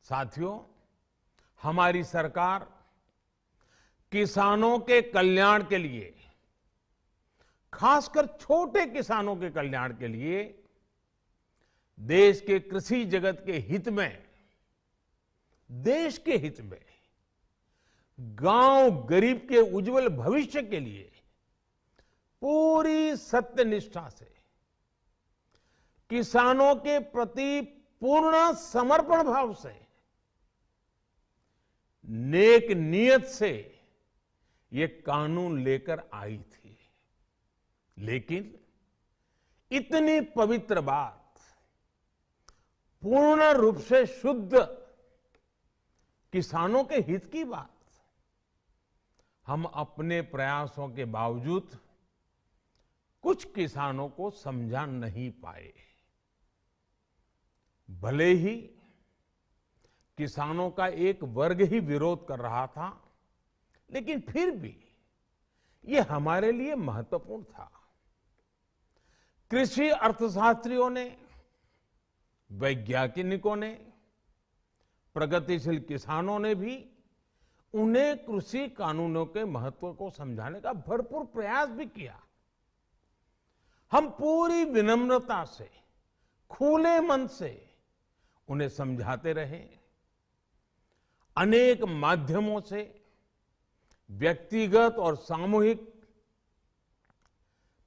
साथियों, हमारी सरकार किसानों के कल्याण के लिए, खासकर छोटे किसानों के कल्याण के लिए देश के कृषि जगत के हित में, देश के हित में, गांव गरीब के उज्जवल भविष्य के लिए पूरी सत्यनिष्ठा से, किसानों के प्रति पूर्ण समर्पण भाव से, नेक नियत से ये कानून लेकर आई थी। लेकिन इतनी पवित्र बात, पूर्ण रूप से शुद्ध किसानों के हित की बात, हम अपने प्रयासों के बावजूद कुछ किसानों को समझा नहीं पाए। भले ही किसानों का एक वर्ग ही विरोध कर रहा था, लेकिन फिर भी ये हमारे लिए महत्वपूर्ण था। कृषि अर्थशास्त्रियों ने, वैज्ञानिकों ने, प्रगतिशील किसानों ने भी उन्हें कृषि कानूनों के महत्व को समझाने का भरपूर प्रयास भी किया। हम पूरी विनम्रता से, खुले मन से उन्हें समझाते रहे। अनेक माध्यमों से व्यक्तिगत और सामूहिक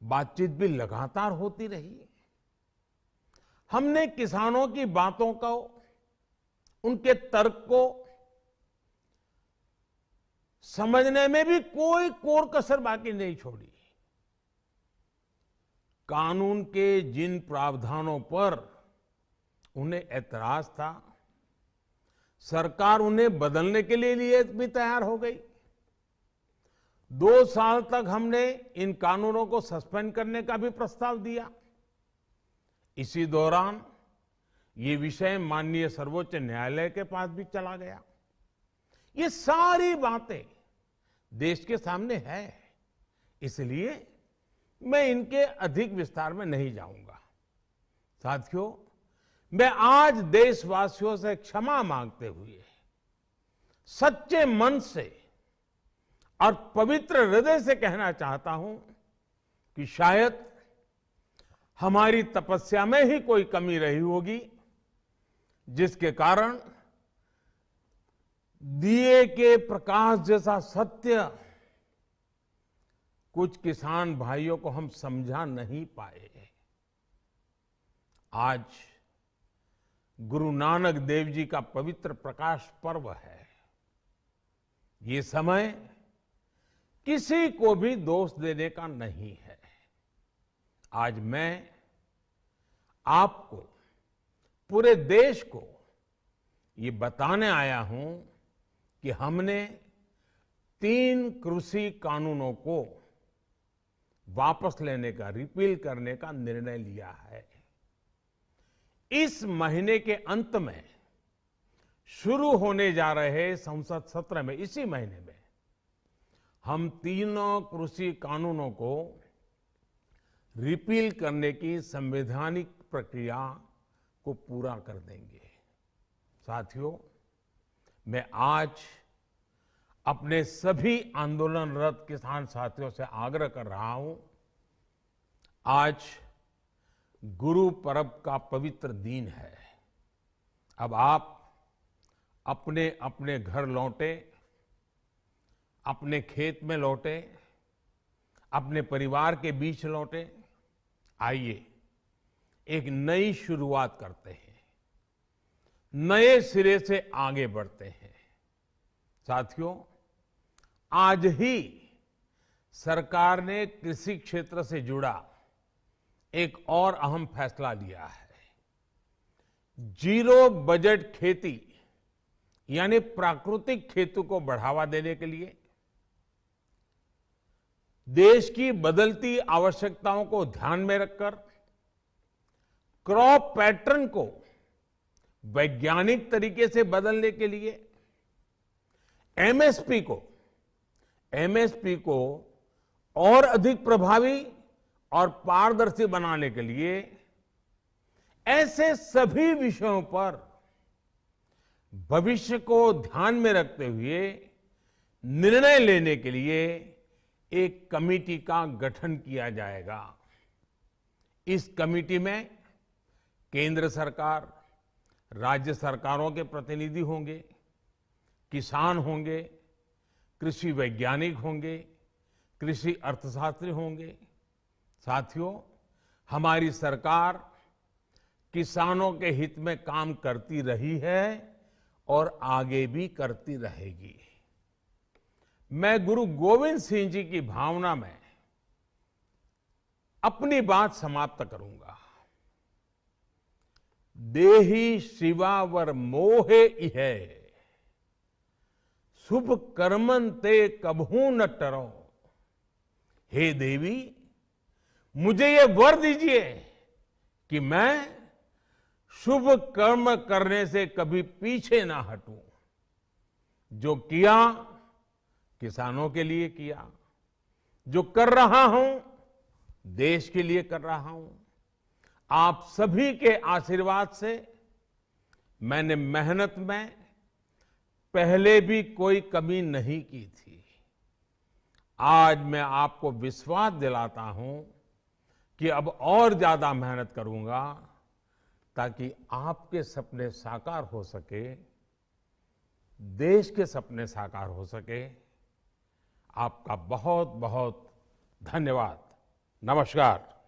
बातचीत भी लगातार होती रही। हमने किसानों की बातों को, उनके तर्क को समझने में भी कोई कोर कसर बाकी नहीं छोड़ी। कानून के जिन प्रावधानों पर उन्हें ऐतराज था, सरकार उन्हें बदलने के लिए भी तैयार हो गई। 2 साल तक हमने इन कानूनों को सस्पेंड करने का भी प्रस्ताव दिया। इसी दौरान ये विषय माननीय सर्वोच्च न्यायालय के पास भी चला गया। ये सारी बातें देश के सामने है, इसलिए मैं इनके अधिक विस्तार में नहीं जाऊंगा। साथियों, मैं आज देशवासियों से क्षमा मांगते हुए सच्चे मन से और पवित्र हृदय से कहना चाहता हूं कि शायद हमारी तपस्या में ही कोई कमी रही होगी, जिसके कारण दिए के प्रकाश जैसा सत्य कुछ किसान भाइयों को हम समझा नहीं पाए। आज गुरु नानक देव जी का पवित्र प्रकाश पर्व है। ये समय किसी को भी दोष देने का नहीं है। आज मैं आपको, पूरे देश को ये बताने आया हूं कि हमने 3 कृषि कानूनों को वापस लेने का, रिपील करने का निर्णय लिया है। इस महीने के अंत में शुरू होने जा रहे संसद सत्र में, इसी महीने में, हम 3 कृषि कानूनों को रिपील करने की संवैधानिक प्रक्रिया को पूरा कर देंगे। साथियों, मैं आज अपने सभी आंदोलनरत किसान साथियों से आग्रह कर रहा हूं, आज गुरु पर्व का पवित्र दिन है। अब आप अपने अपने घर लौटे, अपने खेत में लौटे, अपने परिवार के बीच लौटे। आइए एक नई शुरुआत करते हैं, नए सिरे से आगे बढ़ते हैं। साथियों, आज ही सरकार ने कृषि क्षेत्र से जुड़ा एक और अहम फैसला लिया है। 0 बजट खेती यानी प्राकृतिक खेती को बढ़ावा देने के लिए, देश की बदलती आवश्यकताओं को ध्यान में रखकर क्रॉप पैटर्न को वैज्ञानिक तरीके से बदलने के लिए एमएसपी को और अधिक प्रभावी और पारदर्शी बनाने के लिए ऐसे सभी विषयों पर भविष्य को ध्यान में रखते हुए निर्णय लेने के लिए एक कमेटी का गठन किया जाएगा। इस कमेटी में केंद्र सरकार, राज्य सरकारों के प्रतिनिधि होंगे, किसान होंगे, कृषि वैज्ञानिक होंगे, कृषि अर्थशास्त्री होंगे। साथियों, हमारी सरकार किसानों के हित में काम करती रही है और आगे भी करती रहेगी। मैं गुरु गोविंद सिंह जी की भावना में अपनी बात समाप्त करूंगा। देहि शिवावर मोहे इहे, शुभ कर्मन ते कबहू न टरो। हे देवी, मुझे ये वर दीजिए कि मैं शुभ कर्म करने से कभी पीछे ना हटूं। जो किया किसानों के लिए किया, जो कर रहा हूं देश के लिए कर रहा हूं। आप सभी के आशीर्वाद से मैंने मेहनत में पहले भी कोई कमी नहीं की थी। आज मैं आपको विश्वास दिलाता हूं कि अब और ज्यादा मेहनत करूंगा ताकि आपके सपने साकार हो सके, देश के सपने साकार हो सके। आपका बहुत बहुत धन्यवाद। नमस्कार।